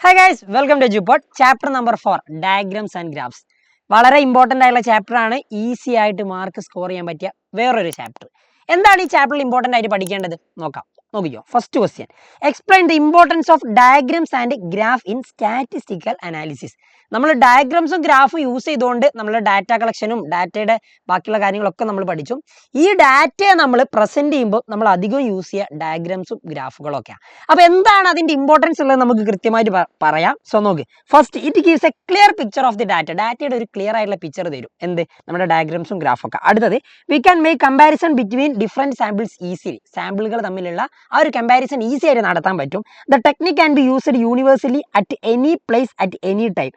Hi guys, welcome to Jupot. Chapter number 4, Diagrams and Graphs. വളരെ important ആയിട്ടുള്ള chapter ആണ്. Easy ആയിട്ട് mark score ചെയ്യാൻ പറ്റിയ വേറൊരു ചാപ്റ്റർ. എന്താണ് ഈ ചാപ്റ്ററിൽ ഇമ്പോർട്ടൻ്റ് ആയിട്ട് പഠിക്കേണ്ടത്? നോക്കിക്കോ. First question. Explain the importance of diagrams and graph in statistical analysis. നമ്മൾ ഡയഗ്രംസും ഗ്രാഫും യൂസ് ചെയ്തുകൊണ്ട് നമ്മൾ ഡാറ്റ കളക്ഷനും ഡാറ്റയുടെ ബാക്കിയുള്ള കാര്യങ്ങളൊക്കെ നമ്മൾ പഠിച്ചു. ഈ ഡാറ്റയെ നമ്മൾ പ്രസന്റ് ചെയ്യുമ്പോൾ നമ്മൾ അധികം യൂസ് ചെയ്യുക ഡയഗ്രംസും ഗ്രാഫുകളും ഒക്കെയാണ്. അപ്പോൾ എന്താണ് അതിന്റെ ഇമ്പോർട്ടൻസ് ഉള്ളത് നമുക്ക് കൃത്യമായിട്ട് പറയാം. സോ നോക്ക്, first it gives A clear picture of the ഡാറ്റയുടെ ഒരു ക്ലിയർ ആയിട്ടുള്ള പിക്ചർ തരും. എന്ത്? നമ്മുടെ ഡയഗ്രംസും ഗ്രാഫൊക്കെ. അടുത്തത്, we can make comparison between different samples easily. സാമ്പിളുകൾ തമ്മിലുള്ള ആ ഒരു കമ്പാരിസൺ ഈസി ആയിട്ട് നടത്താൻ പറ്റും. The technique can be used universally at any place at any time.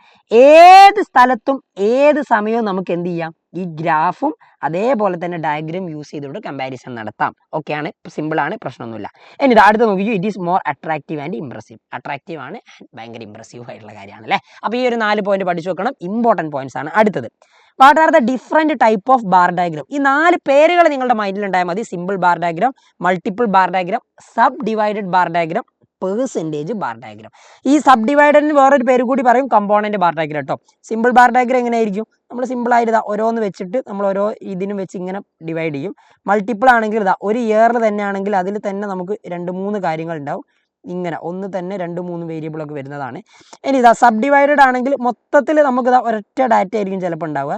ഏത് സ്ഥലത്തും ഏത് സമയവും നമുക്ക് എന്ത് ചെയ്യാം? ഈ ഗ്രാഫും അതേപോലെ തന്നെ ഡയഗ്രം യൂസ് ചെയ്തുകൊണ്ട് കമ്പാരിസൺ നടത്താം. ഓക്കെയാണ്, സിമ്പിൾ ആണ്, പ്രശ്നമൊന്നുമില്ല. ഇനി അടുത്ത് നോക്കിയോ, it is more attractive and impressive. Attractive ആണ്, ഭയങ്കര ഇംപ്രസീവ് ആയിട്ടുള്ള കാര്യമാണ് അല്ലേ. അപ്പോൾ ഈ ഒരു 4 പോയിന്റ് പഠിച്ചു വെക്കണം, ഇമ്പോർട്ടൻറ്റ് പോയിന്റ്സ് ആണ്. അടുത്തത്, what are the different type of bar diagram. ഈ 4 പേരുകൾ നിങ്ങളുടെ മൈൻഡിൽ ഉണ്ടായാൽ മതി. Simple bar diagram, multiple bar diagram, sub divided bar diagram, percentage bar diagram. ഈ സബ് ഡിവൈഡഡിന് വേറൊരു പേര് കൂടി പറയും, കമ്പോണന്റ് ബാർ ഡയഗ്രം കേട്ടോ. സിമ്പിൾ ബാർ ഡയഗ്രം എങ്ങനെയായിരിക്കും? നമ്മൾ സിമ്പിൾ ആയിട്ട് ഓരോന്ന് വെച്ചിട്ട് നമ്മൾ ഓരോ ഇതിനും വെച്ച് ഇങ്ങനെ ഡിവൈഡ് ചെയ്യും. മൾട്ടിപ്പിൾ ആണെങ്കിൽ ഒരു ഇയറിൽ തന്നെ ആണെങ്കിൽ അതിൽ തന്നെ നമുക്ക് 2-3 കാര്യങ്ങൾ ഉണ്ടാവും. ഇങ്ങനെ ഒന്ന് തന്നെ 2-3 വേരിയബിൾ ഒക്കെ വരുന്നതാണ്. ഇനി സബ് ഡിവൈഡഡ് ആണെങ്കിൽ മൊത്തത്തിൽ നമുക്ക് ഒരൊറ്റ ഡാറ്റ ആയിരിക്കും ചിലപ്പോൾ ഉണ്ടാവുക.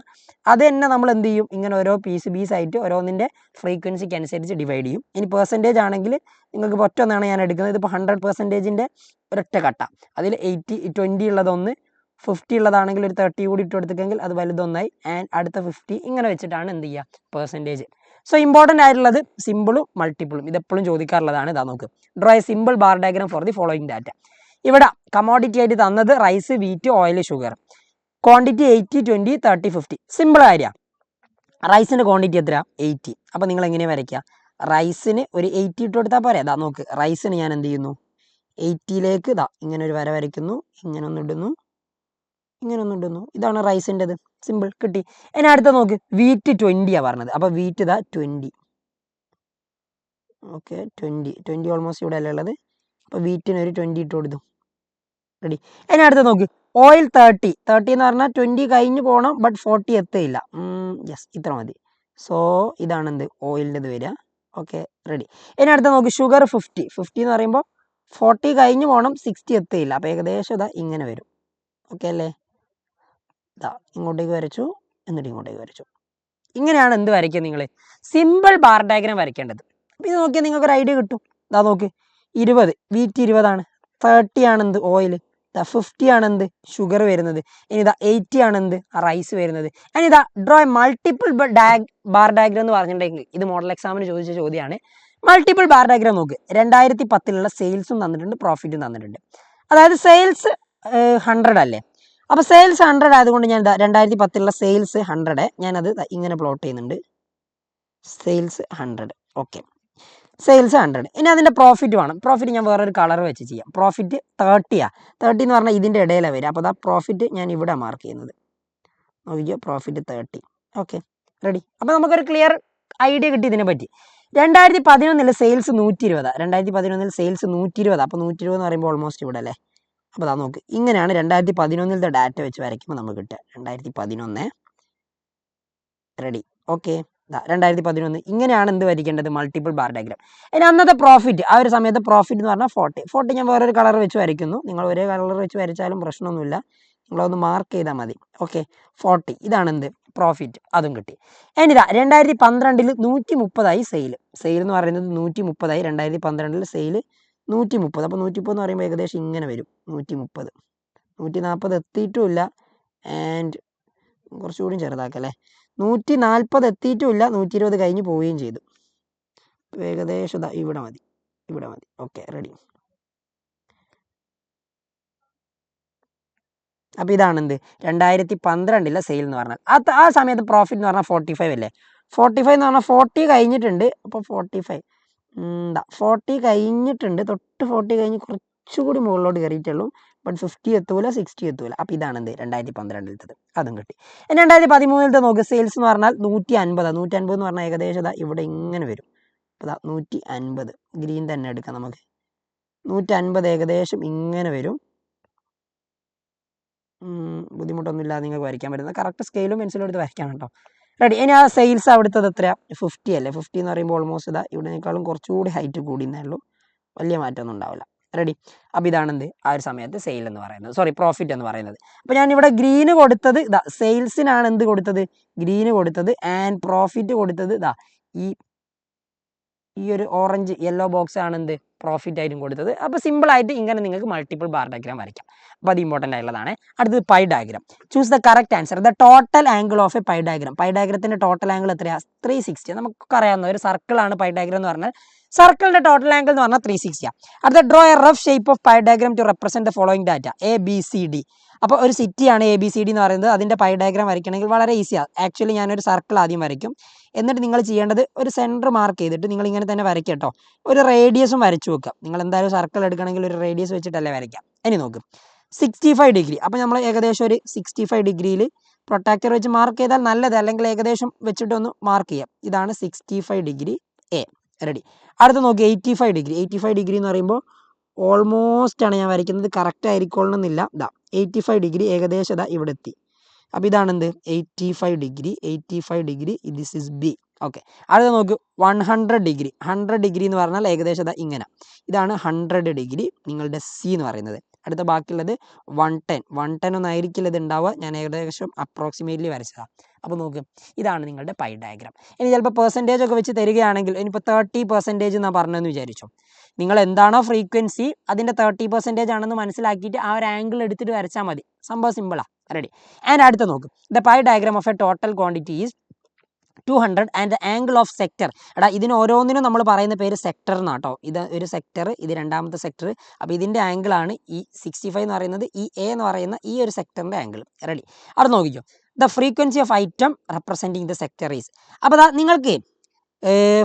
അത് തന്നെ നമ്മൾ എന്ത് ചെയ്യും? ഇങ്ങനെ ഓരോ പീസ് ആയിട്ട് ഓരോന്നിൻ്റെ ഫ്രീക്വൻസിക്ക് അനുസരിച്ച് ഡിവൈഡ് ചെയ്യും. ഇനി പെർസെൻറ്റേജ് ആണെങ്കിൽ നിങ്ങൾക്ക് ഒറ്റ ഒന്നാണ് ഞാൻ എടുക്കുന്നത്. ഇതിപ്പോൾ 100%ൻ്റെ ഒരൊറ്റ കട്ട. അതിൽ 20 ഉള്ളതൊന്ന്, 50 ഉള്ളതാണെങ്കിൽ ഒരു 30 കൂടി ഇട്ട് കൊടുത്തെങ്കിൽ അത് വലുതൊന്നായി, ആൻഡ് അടുത്ത 50 ഇങ്ങനെ വെച്ചിട്ടാണ് എന്ത് ചെയ്യുക? പെർസെൻറ്റേജ്. സോ ഇമ്പോർട്ടൻ്റ് ആയിട്ടുള്ളത് സിമ്പിളും മൾട്ടിപ്പിളും. ഇതെപ്പോഴും ചോദിക്കാറുള്ളതാണ്. ഇതാ നോക്ക്, draw a simple bar diagram for the following data. ഇവിടെ കമോഡിറ്റി ആയിട്ട് തന്നത് rice, wheat, oil, sugar. Quantity 80, 20, 30, 50. Simple കാര്യമാണ്. റൈസിൻ്റെ ക്വാണ്ടിറ്റി എത്ര? 80. അപ്പോൾ നിങ്ങൾ എങ്ങനെയാണ് വരയ്ക്കുക? റൈസിന് ഒരു 80 ഇട്ട് കൊടുത്താൽ പോരെ. ഇതാ നോക്ക്, റൈസിന് ഞാൻ എന്ത് ചെയ്യുന്നു? 80ലേക്ക് ഇങ്ങനെ ഒരു വര വരയ്ക്കുന്നു, ഇങ്ങനെ ഒന്നിടുന്നു. ഇതാണ് റൈസിൻ്റെത്. സിമ്പിൾ, കിട്ടി. ഇനി അടുത്ത നോക്ക്, വീറ്റ് 20 പറഞ്ഞത്. അപ്പോൾ വീറ്റ് 20. ഓക്കെ, 20 ഓൾമോസ്റ്റ് ഇവിടെ അല്ലേ ഉള്ളത്. അപ്പോൾ വീറ്റിന് ഒരു 20 ഇട്ട് കൊടുത്തു. റെഡി. ഇനി അടുത്ത നോക്ക്, ഓയിൽ 30 എന്ന് പറഞ്ഞാൽ 20 കഴിഞ്ഞ് പോകണം, ബട്ട് 40 എത്തിയില്ല. യെസ്, ഇത്ര മതി. സോ ഇതാണ് എന്ത്? ഓയിലിൻ്റെത് വരിക. Okay, ready. ഇനി അടുത്ത നോക്ക്, ഷുഗർ 50 എന്ന് പറയുമ്പോൾ 40 കഴിഞ്ഞ് പോകണം, 60 എത്തിയില്ല. അപ്പോൾ ഏകദേശം ഇങ്ങനെ വരും. ഓക്കെ അല്ലേ? ഇങ്ങോട്ടേക്ക് വരച്ചു, എന്നിട്ട് ഇങ്ങോട്ടേക്ക് വരച്ചു. ഇങ്ങനെയാണ് എന്ത് വരയ്ക്കുക? നിങ്ങൾ സിമ്പിൾ ബാർ ഡയഗ്രം വരയ്ക്കേണ്ടത്. അപ്പോൾ ഇത് നോക്കിയാൽ നിങ്ങൾക്ക് ഒരു ഐഡിയ കിട്ടും. നോക്ക്, 20 വീറ്റ് 20 ആണ്. 30 ആണെന്ത്? ഓയിൽ. 50 ആണെന്ത്? ഷുഗർ വരുന്നത്. ഇനി 80 ആണെന്ത്? റൈസ് വരുന്നത്. ഇനി ഡ്രോ മൾട്ടിപ്പിൾ ബാർ ഡയഗ്രം എന്ന് പറഞ്ഞിട്ടുണ്ടെങ്കിൽ ഇത് മോഡൽ എക്സാമിന് ചോദിച്ച ചോദ്യമാണ്. മൾട്ടിപ്പിൾ ബാർ ഡയഗ്രം നോക്ക്, 2010 സെയിൽസും തന്നിട്ടുണ്ട്, പ്രോഫിറ്റും തന്നിട്ടുണ്ട്. അതായത് സെയിൽസ് 100 അല്ലേ. അപ്പോൾ സെയിൽസ് 100 ആയതുകൊണ്ട് ഞാൻ 2010 സെയിൽസ് 100 ഞാനത് ഇങ്ങനെ പ്ലോട്ട് ചെയ്യുന്നുണ്ട്. സെയിൽസ് 100. Okay, sales 100. ഇനി അതിൻ്റെ പ്രോഫിറ്റ് വേണം. പ്രോഫിറ്റ് ഞാൻ വേറൊരു കളർ വെച്ച് ചെയ്യാം. പ്രോഫിറ്റ് 30 എന്ന് പറഞ്ഞാൽ ഇതിൻ്റെ ഇടയിലാണ് വരിക. അപ്പോൾ പ്രോഫിറ്റ് ഞാൻ ഇവിടെ മാർക്ക് ചെയ്യുന്നത്. നോക്കിയോ, പ്രോഫിറ്റ് 30. Okay, ready. അപ്പോൾ നമുക്കൊരു ക്ലിയർ ഐഡിയ കിട്ടി ഇതിനെ പറ്റി. 2011 സെയിൽസ് 120. 2011 സെയിൽസ് 120. അപ്പോൾ 120 എന്ന് പറയുമ്പോൾ ഓൾമോസ്റ്റ് ഇവിടെ അല്ലേ. അപ്പോൾ നോക്ക്, ഇങ്ങനെയാണ് 2011 ഡാറ്റ വെച്ച് വരയ്ക്കുമ്പോൾ നമുക്ക് കിട്ടുക. 2011. റെഡി. ഓക്കെ, 2011 ഇങ്ങനെയാണ് എന്ത് വരയ്ക്കേണ്ടത്? Multiple bar diagram. ഇനി അന്നത്തെ പ്രോഫിറ്റ്, ആ ഒരു സമയത്ത് പ്രോഫിറ്റ് എന്ന് പറഞ്ഞാൽ 40 ഞാൻ വേറൊരു കളർ വെച്ച് വരയ്ക്കുന്നു. നിങ്ങൾ ഒരേ കളർ വെച്ച് വരച്ചാലും പ്രശ്നമൊന്നുമില്ല, നിങ്ങളൊന്ന് മാർക്ക് ചെയ്താൽ മതി. ഓക്കെ, 40 ഇതാണ് എന്ത്? പ്രോഫിറ്റ്. അതും കിട്ടി. ഇനി 2012 130 സെയിൽ എന്ന് പറയുന്നത് 130. 2012 സെയിൽ 130. അപ്പോൾ 130 എന്ന് പറയുമ്പോൾ ഏകദേശം ഇങ്ങനെ വരും. 130, 140 എത്തിയിട്ടുമില്ല, ആൻഡ് കുറച്ചുകൂടി ചെറുതാക്കല്ലേ. 140 എത്തിയിട്ടുമില്ല, 120 കഴിഞ്ഞ് പോവുകയും ചെയ്തു. ഏകദേശം ഇവിടെ മതി. Okay, ready. അപ്പോൾ ഇതാണ് എന്ത്? 2012 സെയിൽ എന്ന് പറഞ്ഞാൽ ആ സമയത്ത് പ്രോഫിറ്റ് എന്ന് പറഞ്ഞാൽ 45 അല്ലേ. 45 എന്ന് പറഞ്ഞാൽ 40 കഴിഞ്ഞിട്ടുണ്ട്. അപ്പോൾ 40 കഴിഞ്ഞിട്ടുണ്ട്. 40 കഴിഞ്ഞ് കുറച്ചുകൂടി മുകളിലോട്ട് കയറിയിട്ടുള്ളൂ, ബട്ട് 50 എത്തൂല, 60 എത്തൂല. അപ്പോൾ ഇതാണ് എന്ത്? 2012 അതും കിട്ടി. 2013 നോക്ക്, സെയിൽസ് എന്ന് പറഞ്ഞാൽ 150 എന്ന് പറഞ്ഞാൽ ഏകദേശം ഇവിടെ ഇങ്ങനെ വരും. അപ്പോൾ 150 ഗ്രീൻ തന്നെ എടുക്കാം നമുക്ക്. 150 ഏകദേശം ഇങ്ങനെ വരും. ബുദ്ധിമുട്ടൊന്നുമില്ലാതെ നിങ്ങൾക്ക് വരയ്ക്കാൻ പറ്റുന്നത്. കറക്റ്റ് സ്കെയിലും പെൻസിലും എടുത്ത് വരയ്ക്കാൻ കേട്ടോ. റെഡി. ഇനി ആ സെയിൽസ് അവിടുത്തത് എത്രയാണ്? 50 അല്ലേ? 50 എന്ന് പറയുമ്പോൾ ഓൾമോസ്റ്റ് ഇതാ ഇവിടെനേക്കാളും കുറച്ചുകൂടി ഹൈറ്റ് കൂടിയെന്നേ ഉള്ളൂ, വലിയ മാറ്റമൊന്നും ഉണ്ടാവില്ല. റെഡി. അപ്പോൾ ഇതാണെന്ത് ആ ഒരു സമയത്ത് സെയിൽ എന്ന് പറയുന്നത്, സോറി പ്രോഫിറ്റ് എന്ന് പറയുന്നത്. അപ്പോൾ ഞാനിവിടെ ഗ്രീന് കൊടുത്തത് ഇതാ സെയിൽസിനാണ് എന്ത് കൊടുത്തത്? ഗ്രീന് കൊടുത്തത്. ആൻഡ് പ്രോഫിറ്റ് കൊടുത്തത് ഇതാ ഈ ഒരു ഓറഞ്ച് യെല്ലോ ബോക്സ് ആണ് എന്ത് പ്രോഫിറ്റ് ആയിട്ടും കൊടുത്തത്. അപ്പോൾ സിമ്പിളായിട്ട് ഇങ്ങനെ നിങ്ങൾക്ക് മൾട്ടിപ്പിൾ ബാർ ഡയഗ്രാം വരയ്ക്കാം. അപ്പോൾ അത് ഇമ്പോർട്ടൻ്റ് ആയിട്ടുള്ളതാണ്. അടുത്തത് pie diagram. Choose the correct answer. The total angle of a pie diagram. Pie ഡയഗ്രത്തിൻ്റെ ടോട്ടൽ ആംഗിൾ എത്രയാണ്? 360. നമുക്കൊക്കെ അറിയാവുന്ന ഒരു സർക്കിളാണ് പൈ ഡയഗ്രാം എന്ന് പറഞ്ഞാൽ. സർക്കിളിൻ്റെ ടോട്ടൽ ആംഗിൾ എന്ന് പറഞ്ഞാൽ 360. അടുത്ത draw a rough shape of pie diagram to represent the following data ABCD. അപ്പോൾ ഒരു സിറ്റിയാണ് ABCD എന്ന് പറയുന്നത്. അതിൻ്റെ പൈ ഡയഗ്രാം വരയ്ക്കണമെങ്കിൽ വളരെ ഈസിയാണ്. ആക്ച്വലി ഞാനൊരു സർക്കിൾ ആദ്യം വരയ്ക്കും. എന്നിട്ട് നിങ്ങൾ ചെയ്യേണ്ടത് ഒരു സെൻറ്റർ മാർക്ക് ചെയ്തിട്ട് നിങ്ങൾ ഇങ്ങനെ തന്നെ വരയ്ക്കുക കേട്ടോ. ഒരു റേഡിയസും വരച്ചു വെക്കുക. നിങ്ങൾ എന്തായാലും സർക്കിൾ എടുക്കണമെങ്കിൽ ഒരു റേഡിയസ് വെച്ചിട്ടല്ലേ വരയ്ക്കാം. ഇനി നോക്കും 65 ഡിഗ്രി. അപ്പോൾ നമ്മൾ ഏകദേശം ഒരു 65 ഡിഗ്രിയിൽ പ്രൊട്ടാക്ടർ വെച്ച് മാർക്ക് ചെയ്താൽ നല്ലത്, അല്ലെങ്കിൽ ഏകദേശം വെച്ചിട്ടൊന്ന് മാർക്ക് ചെയ്യാം. ഇതാണ് 65 ഡിഗ്രി A. റെഡി. അടുത്ത് നോക്കി 85 ഡിഗ്രി. 85 ഡിഗ്രി എന്ന് പറയുമ്പോൾ ഓൾമോസ്റ്റ് ആണ് ഞാൻ വരയ്ക്കുന്നത്, കറക്റ്റ് ആയിരിക്കണമെന്നില്ല. ഇതാ 85 ഡിഗ്രി ഏകദേശം ഇതാ ഇവിടെ എത്തി. അപ്പോൾ ഇതാണെന്ത് 85 degree. 85 degree this is B. Okay. അടുത്ത നോക്ക് 100 ഡിഗ്രി. 100 ഡിഗ്രി എന്ന് പറഞ്ഞാൽ ഏകദേശം ഇതാ ഇങ്ങനെ. ഇതാണ് 100 ഡിഗ്രി നിങ്ങളുടെ C എന്ന് പറയുന്നത്. അടുത്ത ബാക്കിയുള്ളത് 110. 110 ഒന്നും ആയിരിക്കില്ല ഇത് ഉണ്ടാവുക, ഞാൻ ഏകദേശം അപ്രോക്സിമേറ്റ്ലി വരച്ചതാണ്. അപ്പോൾ നോക്ക് ഇതാണ് നിങ്ങളുടെ പൈ ഡയഗ്രാം. ഇനി ചിലപ്പോൾ പെർസെൻറ്റേജ് ഒക്കെ വെച്ച് തരികയാണെങ്കിൽ ഇനിയിപ്പോൾ 30% എന്നാണ് പറഞ്ഞതെന്ന് വിചാരിച്ചു. നിങ്ങൾ എന്താണോ ഫ്രീക്വൻസി അതിൻ്റെ 30% ആണെന്ന് മനസ്സിലാക്കിയിട്ട് ആ ഒരു ആംഗിൾ എടുത്തിട്ട് വരച്ചാൽ മതി. സംഭവം സിമ്പിളാണ്. റെഡി. ആൻഡ് അടുത്ത നോക്കും the pi diagram of A total quantity is 200 and the angle of sector. എടാ ഇതിന് ഓരോന്നിനും നമ്മൾ പറയുന്ന പേര് സെക്ടർ എന്നാട്ടോ. ഇത് ഒരു സെക്ടർ, ഇത് രണ്ടാമത്തെ സെക്ടർ. അപ്പോൾ ഇതിൻ്റെ ആംഗിളാണ് ഈ 65 എന്ന് പറയുന്നത്, ഈ A എന്ന് പറയുന്ന ഈ ഒരു സെക്ടറിൻ്റെ ആംഗിൾ. റെഡി. അവിടെ നോക്കിക്കോ the frequency of item representing the sector is. അപ്പോൾ നിങ്ങൾക്ക്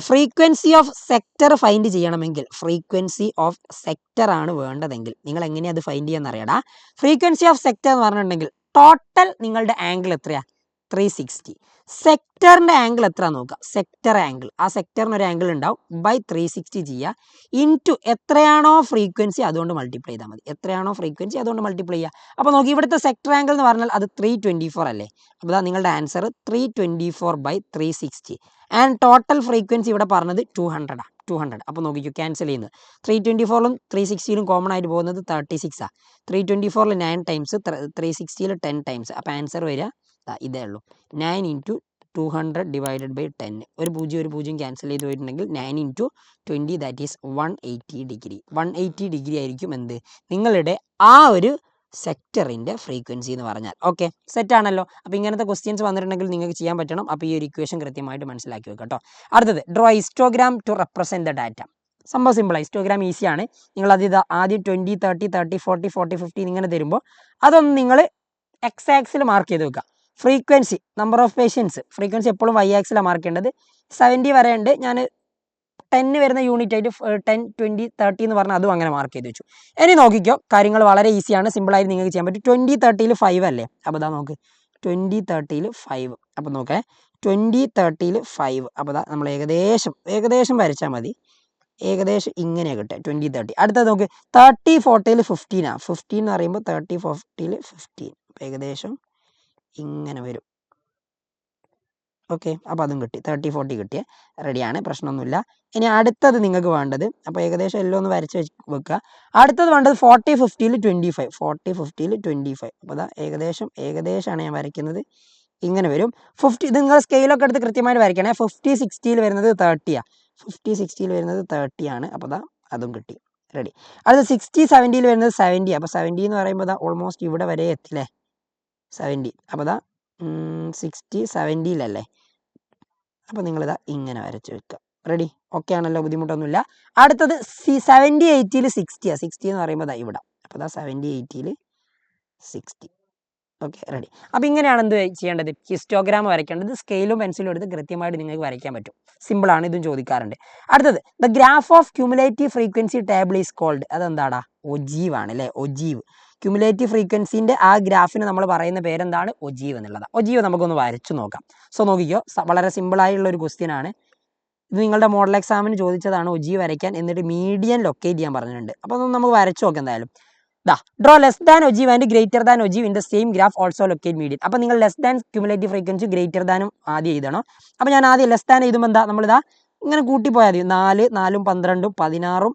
ഫ്രീക്വൻസി ഓഫ് സെക്ടർ ഫൈൻഡ് ചെയ്യണമെങ്കിൽ, ഫ്രീക്വൻസി ഓഫ് സെക്ടർ ആണ് വേണ്ടതെങ്കിൽ നിങ്ങൾ എങ്ങനെയാണ് അത് ഫൈൻഡ് ചെയ്യാന്ന് അറിയടാ. ഫ്രീക്വൻസി ഓഫ് സെക്ടർ എന്ന് പറഞ്ഞിട്ടുണ്ടെങ്കിൽ ടോട്ടൽ നിങ്ങളുടെ ആംഗിൾ എത്രയാണ്? 360. സെക്ടറിൻ്റെ ആംഗിൾ എത്ര നോക്കുക. സെക്ടർ ആംഗിൾ, ആ സെക്ടറിന് ഒരു ആംഗിൾ ഉണ്ടാവും, ബൈ 360 ചെയ്യുക. ഇൻറ്റു എത്രയാണോ ഫ്രീക്വൻസി അതുകൊണ്ട് മൾട്ടിപ്ലൈ ചെയ്താൽ മതി. എത്രയാണോ ഫ്രീക്വൻസി അതുകൊണ്ട് മൾട്ടിപ്ലൈ ചെയ്യുക. അപ്പോൾ നോക്കി ഇവിടുത്തെ സെക്ടർ ആംഗിൾ എന്ന് പറഞ്ഞാൽ അത് 324 അല്ലേ. അപ്പോൾ അതാ നിങ്ങളുടെ answer 324 by 360. And total frequency ഇവിടെ പറഞ്ഞത് 200 ആണ്. 200. അപ്പോൾ നോക്കിക്കോ ക്യാൻസൽ ചെയ്യുന്നത് 324ലും 360ലും കോമൺ ആയിട്ട് പോകുന്നത് 36 ആണ്. 324ൽ 9 ടൈംസ്, 360ൽ 10 ടൈംസ്. അപ്പോൾ ആൻസർ വരിക ഇതേ ഉള്ളൂ, 9 ഇൻറ്റു 200 ഡിവൈഡഡ് ബൈ 10. ഒരു 0 ക്യാൻസൽ ചെയ്ത് പോയിട്ടുണ്ടെങ്കിൽ 9 into 20 that is 180 degree. 180 degree ആയിരിക്കും എന്ത് നിങ്ങളുടെ ആ ഒരു സെക്ടറിൻ്റെ ഫ്രീക്വൻസി എന്ന് പറഞ്ഞാൽ. ഓക്കെ, സെറ്റ് ആണല്ലോ. അപ്പോൾ ഇങ്ങനത്തെ ക്വസ്റ്റ്യൻസ് വന്നിട്ടുണ്ടെങ്കിൽ നിങ്ങൾക്ക് ചെയ്യാൻ പറ്റണം. അപ്പോൾ ഈ ഒരു ഇക്വേഷൻ കൃത്യമായിട്ട് മനസ്സിലാക്കി വെക്കുക കേട്ടോ. അടുത്തത് draw histogram to represent the data. സംഭവം സിമ്പിളാണ്. ഹിസ്റ്റോഗ്രാം ഈസിയാണ്. നിങ്ങളത് ഇത് ആദ്യം 20, 30, 30, 40, 40, 50 ഇങ്ങനെ തരുമ്പോൾ അതൊന്ന് നിങ്ങൾ എക്സ് ആക്സിൽ മാർക്ക് ചെയ്ത് വെക്കുക. Frequency, number of patients, frequency എപ്പോഴും Y ആക്സിലാണ് മാർക്ക് ചെയ്യേണ്ടത്. 70 വരെ ഉണ്ട്, ഞാൻ 10 വരുന്ന യൂണിറ്റ് ആയിട്ട് 10, 20, 30 എന്ന് പറഞ്ഞാൽ അതും അങ്ങനെ മാർക്ക് ചെയ്ത് വെച്ചു. ഇനി നോക്കിക്കോ, കാര്യങ്ങൾ വളരെ ഈസിയാണ്, സിമ്പിളായിട്ട് നിങ്ങൾക്ക് ചെയ്യാൻ പറ്റും. 20, 30ൽ 5 അല്ലേ. അപ്പോൾ അതാ നോക്ക് 20, 30ൽ 5. അപ്പോൾ നോക്കേ 20, 30ൽ 5. അപ്പോൾ അതാ നമ്മൾ ഏകദേശം വരച്ചാൽ മതി. ഏകദേശം ഇങ്ങനെ കിട്ടുക 20, 30. അടുത്തത് നോക്ക് 30, 40ൽ 15 ആണ്. 15 എന്ന് പറയുമ്പോൾ 30, 40ൽ 15. ഏകദേശം ഇങ്ങനെ വരും. ഓക്കെ, അപ്പോൾ അതും കിട്ടി. 30, 40 കിട്ടിയ റെഡിയാണ്, പ്രശ്നമൊന്നുമില്ല. ഇനി അടുത്തത് നിങ്ങൾക്ക് വേണ്ടത്, അപ്പോൾ ഏകദേശം എല്ലാം ഒന്ന് വരച്ച് വെക്കുക. അടുത്തത് വേണ്ടത് 40, 50ൽ 25. 40, 50ൽ 25. അപ്പോൾ അതാ ഏകദേശമാണ് ഞാൻ വരയ്ക്കുന്നത്. ഇങ്ങനെ വരും. 50 ഇത് നിങ്ങൾ സ്കെയിലൊക്കെ എടുത്ത് കൃത്യമായിട്ട് വരയ്ക്കണേ. 50, 60ൽ വരുന്നത് 30ആണ്. 50, 60ൽ വരുന്നത് 30 ആണ്. അപ്പോൾ അതാ അതും കിട്ടി. റെഡി. അടുത്ത 60, 70ൽ വരുന്നത് 70. അപ്പോൾ 70 എന്ന് പറയുമ്പോൾ അതാ ഓൾമോസ്റ്റ് ഇവിടെ വരെ എത്തില്ലേ 70. അപ്പോൾ അതാ 60, 70ലല്ലേ. അപ്പോൾ നിങ്ങളിതാ ഇങ്ങനെ വരച്ച് വെക്കുക. റെഡി. ഓക്കെ ആണല്ലോ, ബുദ്ധിമുട്ടൊന്നുമില്ല. അടുത്തത് 70, 80ൽ 60ആണ്. 60 എന്ന് പറയുമ്പോൾ അതാ ഇവിടെ. അപ്പോൾ അതാ 70, 80ൽ 60. Okay, ready. അപ്പോൾ ഇങ്ങനെയാണ് എന്ത് ചെയ്യേണ്ടത്, ഹിസ്റ്റോഗ്രാം വരയ്ക്കേണ്ടത്. സ്കെയിലും പെൻസിലും എടുത്ത് കൃത്യമായിട്ട് നിങ്ങൾക്ക് വരയ്ക്കാൻ പറ്റും. സിമ്പിളാണ്, ഇതും ചോദിക്കാറുണ്ട്. അടുത്തത് the graph of cumulative frequency table is called. അതെന്താടാ? ഒജീവ് ആണ് അല്ലേ. ഒജീവ്. ക്യുമുലേറ്റീവ് ഫ്രീക്വൻസിൻ്റെ ആ ഗ്രാഫിന് നമ്മൾ പറയുന്ന പേരെന്താണ്? ഒജീവ് എന്നുള്ളതാണ്. ഒജീവ് നമുക്കൊന്ന് വരച്ചു നോക്കാം. സോ നോക്കിക്കോ, വളരെ സിമ്പിളായുള്ള ഒരു ക്വസ്റ്റ്യൻ ആണ് ഇത്. നിങ്ങളുടെ മോഡൽ എക്സാമിന് ചോദിച്ചതാണ് ഒജീവ് വരയ്ക്കാൻ, എന്നിട്ട് മീഡിയൻ ലൊക്കേറ്റ് ചെയ്യാൻ പറഞ്ഞിട്ടുണ്ട്. അപ്പോൾ ഒന്ന് നമുക്ക് വരച്ചു നോക്കാം എന്തായാലും. Draw less than ogive and greater than ogive in the same graph also locate median. അപ്പോൾ നിങ്ങൾ less than cumulative frequency greater ദാനും ആദ്യം എഴുതണം. അപ്പോൾ ഞാൻ ആദ്യം ലെസ് ദാൻ എഴുതുമ്പോൾ എന്താ നമ്മളിതാ ഇങ്ങനെ കൂട്ടിപ്പോയാൽ മതി. 4 4 12 16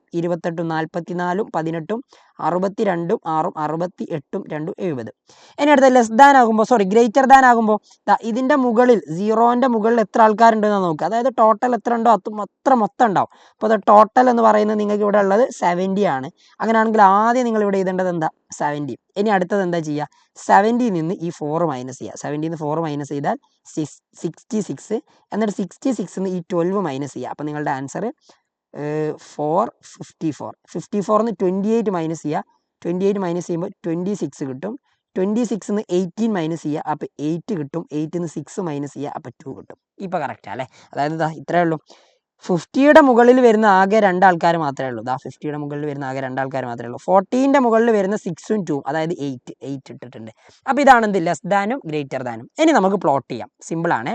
28 44 18 62 6 68 2 70. ഇനി അടുത്ത ലെസ് ദാൻ ആകുമ്പോൾ ഗ്രേറ്റർ ദാൻ ആകുമ്പോൾ ഇതിൻ്റെ മുകളിൽ സീറോൻ്റെ മുകളിൽ എത്ര ആൾക്കാരുണ്ടെന്ന് നോക്കുക. അതായത് ടോട്ടൽ എത്ര ഉണ്ടോ അത്ര മൊത്തം ഉണ്ടാവും. അപ്പോൾ അത് ടോട്ടൽ എന്ന് പറയുന്നത് നിങ്ങൾക്ക് ഇവിടെ ഉള്ളത് 70 ആണ്. അങ്ങനെയാണെങ്കിൽ ആദ്യം നിങ്ങൾ ഇവിടെ എഴുതേണ്ടത് എന്താ 70. ഇനി അടുത്തത് എന്താ ചെയ്യുക 70 നിന്ന് ഈ 4 മൈനസ് ചെയ്യുക. 70 നിന്ന് 4 മൈനസ് ചെയ്താൽ 66. എന്നിട്ട് 66 നിന്ന് ഈ 12 മൈനസ് ചെയ്യുക. അപ്പോൾ നിങ്ങളുടെ ആൻസർ 454. 54 നിന്ന് 28 മൈനസ് ചെയ്യുക. 28 മൈനസ് ചെയ്യുമ്പോൾ 26 കിട്ടും. 26 നിന്ന് 18 മൈനസ് ചെയ്യുക. അപ്പോൾ 8 കിട്ടും. 8 നിന്ന് 6 മൈനസ് ചെയ്യുക. അപ്പോൾ 2 കിട്ടും. ഇപ്പോൾ കറക്റ്റാണ് അല്ലേ? അതായത് ഇത്രയേ ഉള്ളൂ. 50യുടെ മുകളിൽ വരുന്ന ആകെ 2 ആൾക്കാർ മാത്രമേ ഉള്ളൂ. 50യുടെ മുകളിൽ വരുന്ന ആകെ 2 ആൾക്കാർ മാത്രമേ ഉള്ളൂ. 14ൻ്റെ മുകളിൽ വരുന്ന 6ഉം 2ഉം അതായത് 8 ഇട്ടിട്ടുണ്ട്. അപ്പോൾ ഇതാണ് എന്ത് ലെസ് ദാനും ഗ്രേറ്റർ ദാനും. ഇനി നമുക്ക് പ്ലോട്ട് ചെയ്യാം. സിമ്പിളാണ്.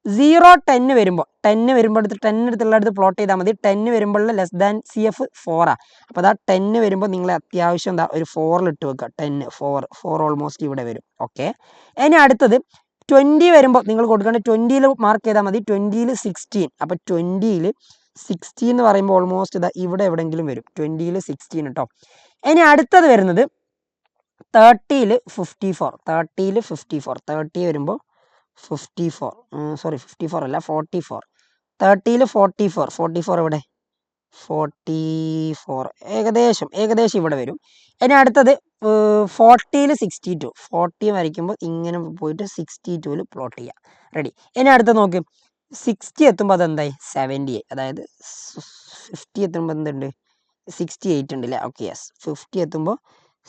0 10 വരുമ്പോൾ 10 വരുമ്പോൾ 10 അടുത്തുള്ള അടുത്ത് പ്ലോട്ട് ചെയ്താൽ മതി. 10 വരുമ്പോൾ ലെസ് ദാൻ CF 4 അപ്പോൾ 10 വരുമ്പോൾ നിങ്ങൾ അത്യാവശ്യം ഒരു 4 ഇട്ട് വെക്കുക. 10 4 ഓൾമോസ്റ്റ് ഇവിടെ വരും. ഓക്കെ. ഇനി അടുത്തത് 20 വരുമ്പോൾ നിങ്ങൾ കൊടുക്കേണ്ട 20ൽ മാർക്ക് ചെയ്താൽ മതി. 20ൽ 16 അപ്പോൾ 20ൽ 16 എന്ന് പറയുമ്പോൾ ഓൾമോസ്റ്റ് ഇവിടെ എവിടെയെങ്കിലും വരും. 20ൽ 16 കേട്ടോ. ഇനി അടുത്തത് വരുന്നത് 30ൽ 54. 30ൽ 54 30 വരുമ്പോൾ 54 54 അല്ല 44. 30ൽ 44 ഇവിടെ 44 ഏകദേശം ഇവിടെ വരും. ഇനി അടുത്തത് 40ൽ 62. 40 വരയ്ക്കുമ്പോൾ ഇങ്ങനെ പോയിട്ട് 62ൽ പ്ലോട്ട് ചെയ്യുക. റെഡി. ഇനി അടുത്ത് നോക്ക് 60 എത്തുമ്പോൾ അതെന്തായി 70. അതായത് 50 എത്തുമ്പോൾ എന്തുണ്ട് 68 ഉണ്ട് അല്ലേ? Okay yes. 50 എത്തുമ്പോൾ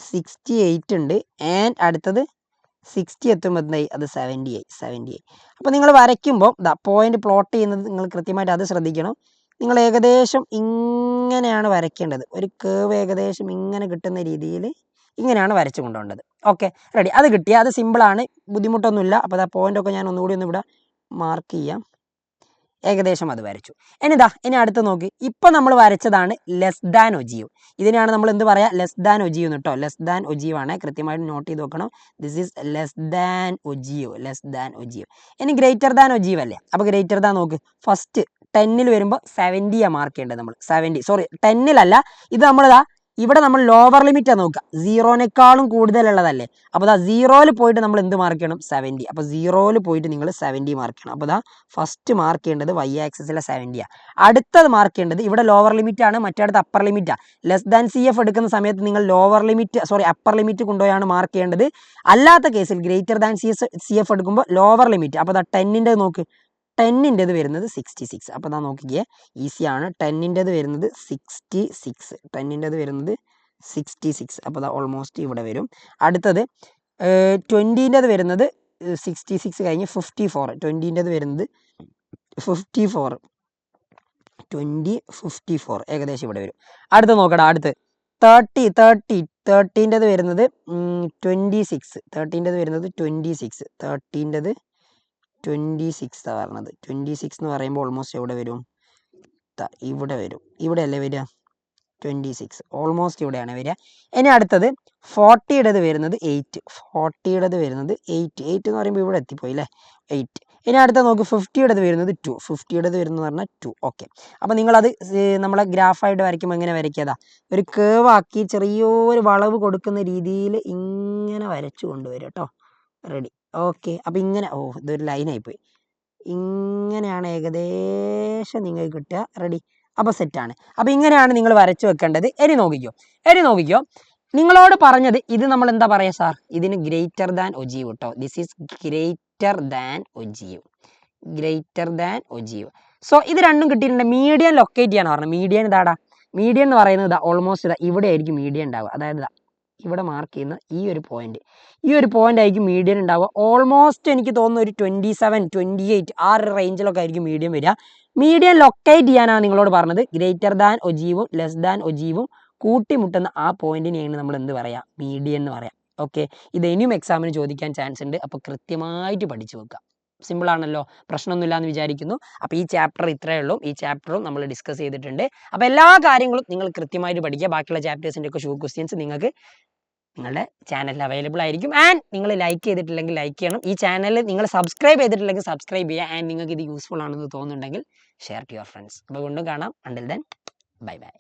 68 ഉണ്ട്. ആൻഡ് അടുത്തത് 60 എത്തുമ്പോൾ എന്തായി അത് 70 ആയി. അപ്പോൾ നിങ്ങൾ വരയ്ക്കുമ്പോൾ പോയിന്റ് പ്ലോട്ട് ചെയ്യുന്നത് നിങ്ങൾ കൃത്യമായിട്ട് അത് ശ്രദ്ധിക്കണം. നിങ്ങൾ ഏകദേശം ഇങ്ങനെയാണ് വരയ്ക്കേണ്ടത്. ഒരു കേവ് ഏകദേശം ഇങ്ങനെ കിട്ടുന്ന രീതിയിൽ ഇങ്ങനെയാണ് വരച്ചു കൊണ്ടുപോകേണ്ടത്. Okay ready. അത് കിട്ടിയ അത് സിമ്പിളാണ്, ബുദ്ധിമുട്ടൊന്നുമില്ല. അപ്പോൾ പോയിൻ്റൊക്കെ ഞാൻ ഒന്നുകൂടി ഇവിടെ മാർക്ക് ചെയ്യാം. ഏകദേശം അത് വരച്ചു. ഇനി അടുത്ത് നോക്കി. ഇപ്പം നമ്മൾ വരച്ചതാണ് ലെസ് ദാൻ ഒജീവ്. ഇതിനാണ് നമ്മൾ എന്ത് പറയാ ലെസ് ദാൻ ഒജീവ് കേട്ടോ. ലെസ് ദാൻ ഒജീവ് ആണ്. കൃത്യമായിട്ട് നോട്ട് ചെയ്ത് വെക്കണം. This is less than ogive. ഇനി ഗ്രേറ്റർ ദാൻ ഒജീവ് അല്ലേ? അപ്പോൾ ഗ്രേറ്റർ ദാൻ നോക്ക്. ഫസ്റ്റ് 10ൽ വരുമ്പോൾ 70 മാർക്ക് ചെയ്യേണ്ടത് നമ്മൾ. 10ലല്ല, ഇത് ഇവിടെ നമ്മൾ ലോവർ ലിമിറ്റാണ് നോക്കുക. 0നേക്കാളും കൂടുതലുള്ളതല്ലേ? അപ്പോൾ 0ൽ പോയിട്ട് നമ്മൾ എന്ത് മാർക്ക് ചെയ്യണം 70. അപ്പോൾ 0ൽ പോയിട്ട് നിങ്ങൾ 70 മാർക്ക് ചെയ്യണം. അപ്പോൾ ഫസ്റ്റ് മാർക്ക് ചെയ്യേണ്ടത് y ആക്സിസിലെ 70. അടുത്തത് മാർക്ക് ചെയ്യേണ്ടത് ഇവിടെ ലോവർ ലിമിറ്റ് ആണ്, മറ്റേടത്ത് അപ്പർ ലിമിറ്റാണ്. ലെസ് ദാൻ CF എടുക്കുന്ന സമയത്ത് നിങ്ങൾ അപ്പർ ലിമിറ്റ് കൊണ്ടുപോയാണ് മാർക്ക് ചെയ്യേണ്ടത്. അല്ലാത്ത കേസിൽ ഗ്രേറ്റർ ദാൻ CF എടുക്കുമ്പോൾ ലോവർ ലിമിറ്റ്. അപ്പോൾ 10ൻ്റെ നോക്ക്. 10ൻ്റെത് വരുന്നത് 66. അപ്പോൾ നോക്കിക്കേ, ഈസിയാണ്. 10ൻ്റെത് വരുന്നത് 66. 10ൻ്റെത് വരുന്നത് 66. അപ്പോൾ ഓൾമോസ്റ്റ് ഇവിടെ വരും. അടുത്തത് 20ൻ്റെത് വരുന്നത് 66 കഴിഞ്ഞ് 54. 20ൻ്റെത് വരുന്നത് 54. 54 ഏകദേശം ഇവിടെ വരും. അടുത്ത് നോക്കടാ. അടുത്ത് 30ൻ്റെത് വരുന്നത് 26. 30ൻ്റെത് വരുന്നത് 26. 30ൻ്റെത് 26 പറഞ്ഞത്. 26 എന്ന് പറയുമ്പോൾ ഓൾമോസ്റ്റ് എവിടെ വരും? ഇവിടെ വരും. ഇവിടെ അല്ലേ വരിക? 26 ഓൾമോസ്റ്റ് ഇവിടെയാണ് വരിക. ഇനി അടുത്തത് 40യുടേത് വരുന്നത് 8. 40യുടേത് വരുന്നത് 8 എന്ന് പറയുമ്പോൾ ഇവിടെ എത്തിപ്പോയി അല്ലേ? 8. ഇനി അടുത്ത നോക്ക് 50യുടേത് വരുന്നത് 2. 50യുടേത് വരുന്നത് പറഞ്ഞാൽ 2. ഓക്കെ. അപ്പോൾ നിങ്ങളത് നമ്മളെ ഗ്രാഫായിട്ട് വരയ്ക്കുമ്പോൾ എങ്ങനെ വരയ്ക്കാതാ ഒരു കേവ് ആക്കി ചെറിയൊരു വളവ് കൊടുക്കുന്ന രീതിയിൽ ഇങ്ങനെ വരച്ചു കൊണ്ടുവരും കേട്ടോ. റെഡി. ഓക്കെ. അപ്പോൾ ഇങ്ങനെ ഇതൊരു ലൈനായിപ്പോയി. ഇങ്ങനെയാണ് ഏകദേശം നിങ്ങൾക്ക് കിട്ടുക. റെഡി. അപ്പോൾ സെറ്റാണ്. അപ്പോൾ ഇങ്ങനെയാണ് നിങ്ങൾ വരച്ചു വെക്കേണ്ടത്. ഇനി നോക്കിക്കോ. നിങ്ങളോട് പറഞ്ഞത് ഇത് നമ്മൾ എന്താ പറയുക സാർ? ഇതിന് ഗ്രേറ്റർ ദാൻ ഒജീവ് കേട്ടോ. This is greater than ogive. So ഇത് രണ്ടും കിട്ടിയിട്ടുണ്ട്. മീഡിയൻ ലൊക്കേറ്റ് ചെയ്യാൻ പറഞ്ഞു. മീഡിയൻ എന്ന് പറയുന്നത് ഓൾമോസ്റ്റ് ഇവിടെ ആയിരിക്കും മീഡിയൻ ഉണ്ടാവുക. അതായത് ഇവിടെ മാർക്ക് ചെയ്യുന്ന ഈ ഒരു പോയിന്റ് ആയിരിക്കും മീഡിയൻ ഉണ്ടാവുക. ഓൾമോസ്റ്റ് എനിക്ക് തോന്നുന്നു ഒരു 27 28 ആ ഒരു റേഞ്ചിലൊക്കെ ആയിരിക്കും മീഡിയൻ വരിക. മീഡിയൻ ലൊക്കേറ്റ് ചെയ്യാനാണ് നിങ്ങളോട് പറഞ്ഞത്. ഗ്രേറ്റർ ദാൻ ഒജീവും ലെസ് ദാൻ ഒജീവും കൂട്ടിമുട്ടുന്ന ആ പോയിന്റിനെയാണ് നമ്മൾ എന്ത് പറയാം? മീഡിയൻ എന്ന് പറയാം. ഓക്കെ. ഇത് ഇനിയും എക്സാമിന് ചോദിക്കാൻ ചാൻസ് ഉണ്ട്. അപ്പോൾ കൃത്യമായിട്ട് പഠിച്ചു വെക്കുക. സിമ്പിൾ ആണല്ലോ, പ്രശ്നമൊന്നുമില്ല എന്ന് വിചാരിക്കുന്നു. അപ്പോൾ ഈ ചാപ്റ്റർ ഇത്രയേ ഉള്ളൂ. ഈ ചാപ്റ്ററും നമ്മൾ ഡിസ്കസ് ചെയ്തിട്ടുണ്ട്. അപ്പോൾ എല്ലാ കാര്യങ്ങളും നിങ്ങൾ കൃത്യമായിട്ട് പഠിക്കുക. ബാക്കിയുള്ള ചാപ്റ്റേഴ്സിൻ്റെ ഒക്കെ ഷോർട്ട് ക്വസ്റ്റ്യൻസ് നിങ്ങൾക്ക് നിങ്ങളുടെ ചാനലിൽ അവൈലബിൾ ആയിരിക്കും. ആൻഡ് നിങ്ങൾ ലൈക്ക് ചെയ്തിട്ടില്ലെങ്കിൽ ലൈക്ക് ചെയ്യണം. ഈ ചാനൽ നിങ്ങൾ സബ്സ്ക്രൈബ് ചെയ്തിട്ടില്ലെങ്കിൽ സബ്സ്ക്രൈബ് ചെയ്യുക. ആൻഡ് നിങ്ങൾക്ക് ഇത് യൂസ്ഫുൾ ആണെന്ന് തോന്നുന്നുണ്ടെങ്കിൽ ഷെയർ ടു യുവർ ഫ്രണ്ട്സ്. അപ്പോൾ വീണ്ടും കാണാം. Until then bye bye.